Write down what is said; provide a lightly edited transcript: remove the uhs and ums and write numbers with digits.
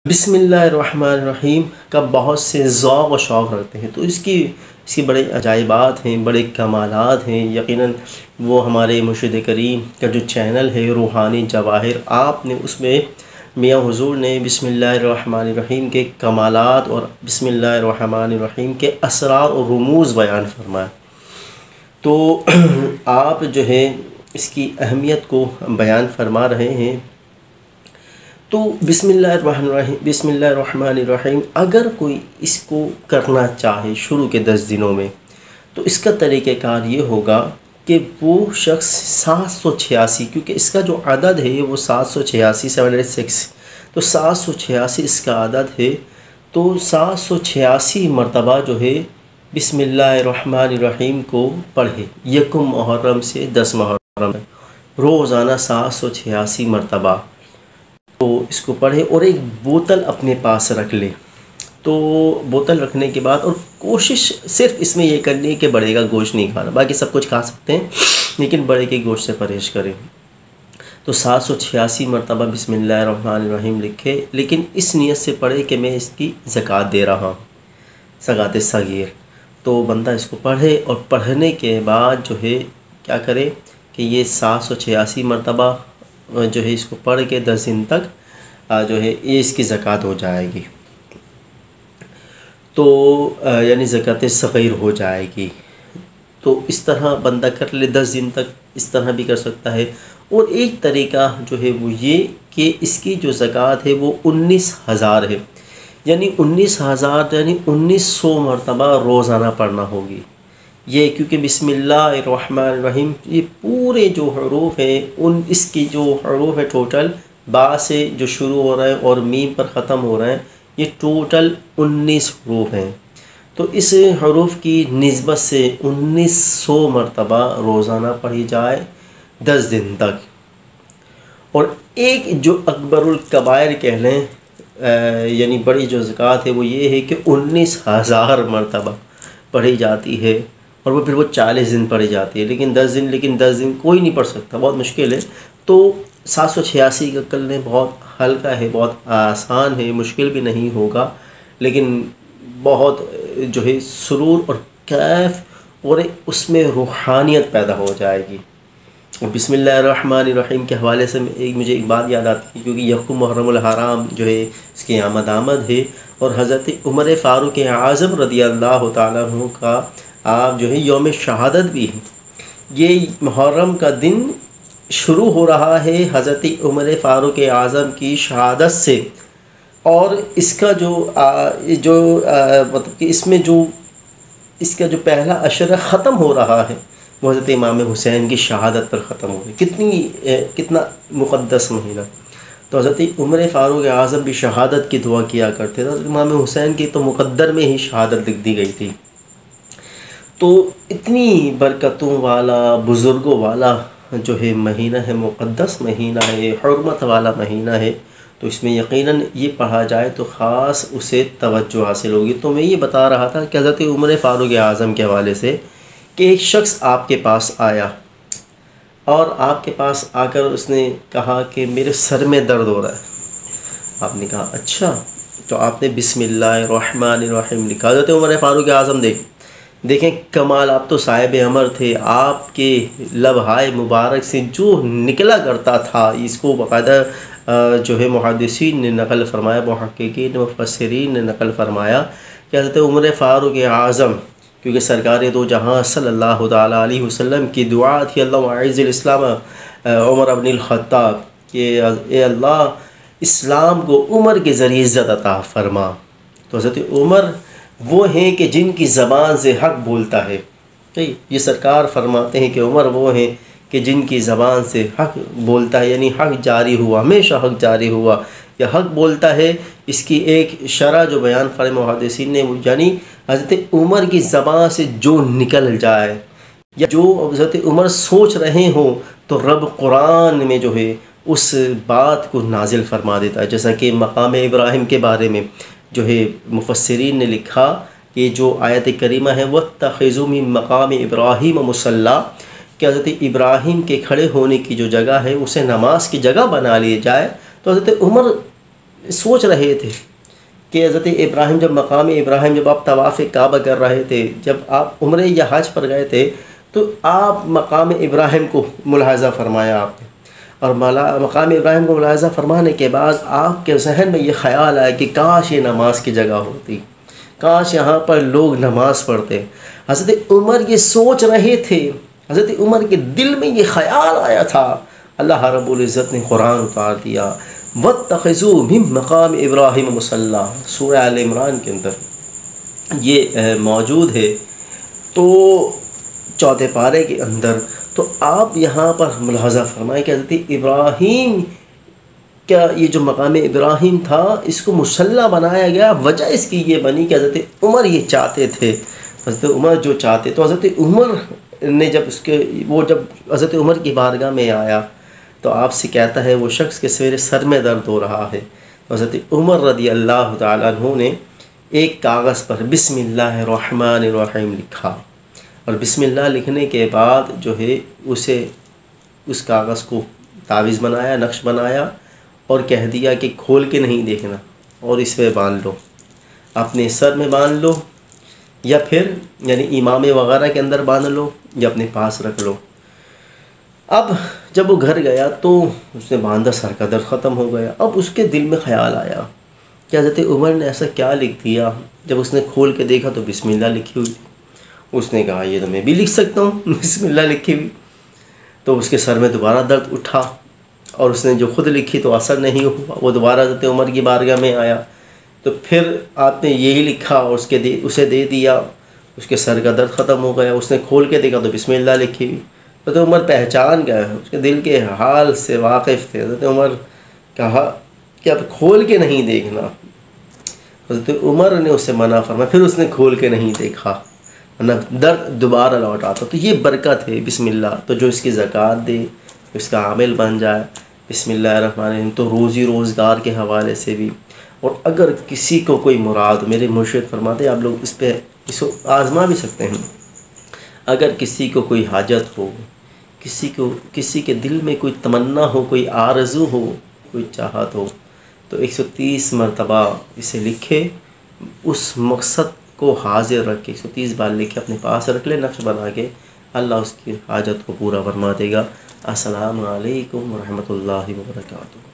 बिस्मिल्लाहिर्रहमानिर्रहीम का बहुत से ज़ौक़ व शौक़ रखते हैं, तो इसकी बड़े अजाइबात हैं, बड़े कमालात हैं। यकीनन वो हमारे मुर्शिद करीम का जो चैनल है रूहानी जवाहिर, आपने उसमें मियाँ हुज़ूर ने बिस्मिल्लाहिर्रहमानिर्रहीम के कमालात और बिस्मिल्लाहिर्रहमानिर्रहीम के असरार और रुमूज़ बयान फरमाए। तो आप जो है इसकी अहमियत को बयान फरमा रहे हैं। तो बिस्मिल्लाहिर्रहमानिर्रहीम अगर कोई इसको करना चाहे शुरू के 10 दिनों में, तो इसका तरीक़ेकार ये होगा कि वो शख्स 786, क्योंकि इसका जो अदद है वो 786 786, तो 786 इसका अदद है। तो 786 मरतबा जो है बिस्मिल्लाहिर्रहमानिर्रहीम को पढ़े, यकुम मुहर्रम से 10 मुहर्रम, रोज़ाना 786 मरतबा तो इसको पढ़े। और एक बोतल अपने पास रख ले। तो बोतल रखने के बाद और कोशिश सिर्फ इसमें ये करनी है कि बड़े का गोश्त नहीं खाना, बाकी सब कुछ खा सकते हैं लेकिन बड़े के गोश्त से परहेज़ करें। तो 786 मरतबा बिस्मिल्लाहिर्रहमानिर्रहीम लिखे, लेकिन इस नीयत से पढ़े कि मैं इसकी ज़कात दे रहा हूँ, ज़कात सगीर। तो बंदा इसको पढ़े और पढ़ने के बाद जो है क्या करे कि ये 786 मरतबा जो है इसको पढ़ के 10 दिन तक जो है ये इसकी ज़कात हो जाएगी। तो यानी ज़कात सग़ीर हो जाएगी। तो इस तरह बंदा कर ले 10 दिन तक, इस तरह भी कर सकता है। और एक तरीका जो है वो ये कि इसकी जो ज़कात है वो 19,000 है, यानी 19,000 यानी 1900 मरतबा रोज़ाना पढ़ना होगी ये, क्योंकि बिस्मिल्लाहिर्रहमानिर्रहीम ये पूरे जो हरूफ हैं उन इसकी जो हरूफ है टोटल बा से जो शुरू हो रहा है और मीम पर ख़त्म हो रहा है, ये टोटल 19 हरूफ हैं। तो इस हरूफ की निस्बत से 1900 मरतबा रोज़ाना पढ़ी जाए 10 दिन तक। और एक जो अकबरुल कबायर कह लें यानी बड़ी जो ज़कात है वो ये है कि 19,000 मरतबा पढ़ी जाती है, और वो फिर वो 40 दिन पढ़ी जाती है। लेकिन 10 दिन कोई नहीं पढ़ सकता, बहुत मुश्किल है। तो 786 का कर लें, बहुत हल्का है, बहुत आसान है, मुश्किल भी नहीं होगा, लेकिन बहुत जो है सुरूर और कैफ और उसमें रूहानियत पैदा हो जाएगी। और बिस्मिल्लाहिर्रहमानिर्रहीम के हवाले से मुझे एक बात याद आती है, क्योंकि यकुम मुहर्रमुल हराम जो है इसकी आमद है, और हज़रत उमर फ़ारूक आज़म रदियल्लाहु ताला अन्हु का आप जो है यौम शहादत भी है। ये मुहर्रम का दिन शुरू हो रहा है हज़रत उमर फ़ारूक आज़म की शहादत से, और इसका मतलब कि इसमें जो इसका जो पहला अशर ख़त्म हो रहा है वो हज़रत इमाम हुसैन की शहादत पर ख़त्म हो गई। कितना मुक़द्दस महीना। तो हज़रत उमर फ़ारूक आज़म भी शहादत की दुआ किया करते थे। इमाम हुसैन की तो मुक़द्दर में ही शहादत लिख दी गई थी। तो इतनी बरकतों वाला, बुज़ुर्गों वाला जो है महीना है, मुक़द्दस महीना है, हुर्मत वाला महीना है। तो इसमें यकीनन ये पढ़ा जाए तो ख़ास उसे तवज्जो हासिल होगी। तो मैं ये बता रहा था कि हज़रत उमर फ़ारूक आज़म के हवाले से कि एक शख्स आपके पास आया और आपके पास आकर उसने कहा कि मेरे सर में दर्द हो रहा है। आपने कहा अच्छा, तो आपने बिस्मिल्लाहिर्रहमानिर्रहीम लिखा। हज़रत उमर फ़ारूक आज़म देखें कमाल, आप तो साहिब अमर थे, आपके लबहाए मुबारक से जो निकला करता था इसको बाकायदा जो है मुहद्दिसीन ने नक़ल फरमाया, मुहक्किकीन मुफस्सिरीन ने नक़ल फरमाया कि हज़रत उमर फ़ारूक आज़म, क्योंकि सरकार दो जहाँ सल्लल्लाहु तआला अलैहि वसल्लम की दुआ थी अल्लाहुम्मा अइज़्ज़िल इस्लाम उमर इब्नुल ख़त्ताब, कि ए अल्लाह इस्लाम को उमर के ज़रिए इज़्ज़त अता फ़रमा। तो हज़रत उमर वो हैं कि जिनकी ज़बान से हक़ बोलता है। ठीक, ये सरकार फरमाते हैं कि उमर वो हैं कि जिनकी ज़बान से हक़ बोलता है, यानी हक़ जारी हुआ, हमेशा हक़ जारी हुआ या हक़ बोलता है। इसकी एक शरह जो बयान फरमाए मुहद्दिसीन ने, यानी हज़रत उमर की ज़बान से जो निकल जाए या जो हज़रत उमर सोच रहे हों तो रब कुरान में जो है उस बात को नाजिल फरमा देता है। जैसा कि मकाम इब्राहिम के बारे में जो है मुफस्सिरीन ने लिखा कि जो आयत करीमा है वत्तख़िज़ू मिन मकाम इब्राहिम मुसल्ला, कि हज़रत इब्राहिम के खड़े होने की जो जगह है उसे नमाज की जगह बना लिया जाए। तो हज़रत उमर सोच रहे थे कि हज़रत इब्राहिम जब मकाम इब्राहिम जब आप तवाफ़ काबा कर रहे थे, जब आप उम्रे या हज पर गए थे, तो आप मकाम इब्राहिम को मुलाहज़ा फ़रमाया आपने, और मकाम इब्राहिम को मुलाहज़ा फ़रमाने के बाद आपके जहन में ये ख़्याल आया कि काश ये नमाज की जगह होती, काश यहाँ पर लोग नमाज़ पढ़ते। हज़रत उमर ये सोच रहे थे, हज़रत उमर के दिल में ये ख़्याल आया था। अल्लाह रब्बुल इज़्ज़त ने कुरान उतार दिया, वत्तख़िज़ू मिन मक़ाम इब्राहिम मुसल्ला, सूरह आल इमरान के अंदर ये मौजूद है, तो चौथे पारे के अंदर। तो आप यहाँ पर मुलाहज़ा फरमाएं कि हज़रत इब्राहीम क्या ये जो मकाम इब्राहिम था इसको मुसल्ला बनाया गया, वजह इसकी ये बनी कि हज़रत उमर ये चाहते थे, हज़रत उमर जो चाहते, तो हज़रत उमर ने जब जब हज़रत उमर की बारगाह में आया तो आपसे कहता है वो शख्स के सवेरे सर में दर्द हो रहा है। तो हज़रत उमर रज़ी अल्लाह तआला अन्हु ने एक कागज़ पर बिस्मिल्लाहिर्रहमानिर्रहीम लिखा, और बिस्मिल्लाह लिखने के बाद जो है उस कागज़ को तावीज़ बनाया, नक्श बनाया, और कह दिया कि खोल के नहीं देखना, और इस पर बांध लो, अपने सर में बांध लो, या फिर यानी इमामे वगैरह के अंदर बांध लो, या अपने पास रख लो। अब जब वो घर गया तो उसने बांधा, सर का दर्द ख़त्म हो गया। अब उसके दिल में ख़्याल आया कि हज़रत उमर ने ऐसा क्या लिख दिया। जब उसने खोल के देखा तो बिस्मिल्लाह लिखी हुई। उसने कहा ये तो मैं भी लिख सकता हूँ बिस्मिल्लाह लिखी हुई। तो उसके सर में दोबारा दर्द उठा, और उसने जो ख़ुद लिखी तो असर नहीं हुआ। वो दोबारा हज़रत उमर की बारगाह में आया तो फिर आपने यही लिखा और उसे दे दिया। उसके सर का दर्द ख़त्म हो गया। उसने खोल के देखा तो बिस्मिल्लाह लिखी हुई। तो उमर पहचान गए, उसके दिल के हाल से वाकिफ़ थे। हज़रत उमर कहा कि अब खोल के नहीं देखना। हज़रत उमर ने उससे मना फरमाया, फिर उसने खोल के नहीं देखा, वरना दर्द दोबारा लौट आता। तो ये बरकत है बिस्मिल्लाह। तो जो इसकी ज़कात दे, इसका आमिल बन जाए बिस्मिल्लाहिर्रहमानिर्रहीम, तो रोज़ी रोज़गार के हवाले से भी। और अगर किसी को कोई मुराद, मेरे मुर्शिद फरमाते आप लोग इसको आज़मा भी सकते हैं। अगर किसी को कोई हाजत हो, किसी के दिल में कोई तमन्ना हो, कोई आरज़ू हो, कोई चाहत हो, तो 130 मरतबा इसे लिखे, उस मकसद को हाजिर रख के 130 बार लिखे, अपने पास रख ले नक्श बना के। अल्लाह उसकी हाजत को पूरा फरमा देगा। अस्सलामु अलैकुम व रहमतुल्लाहि व बरकातुहू।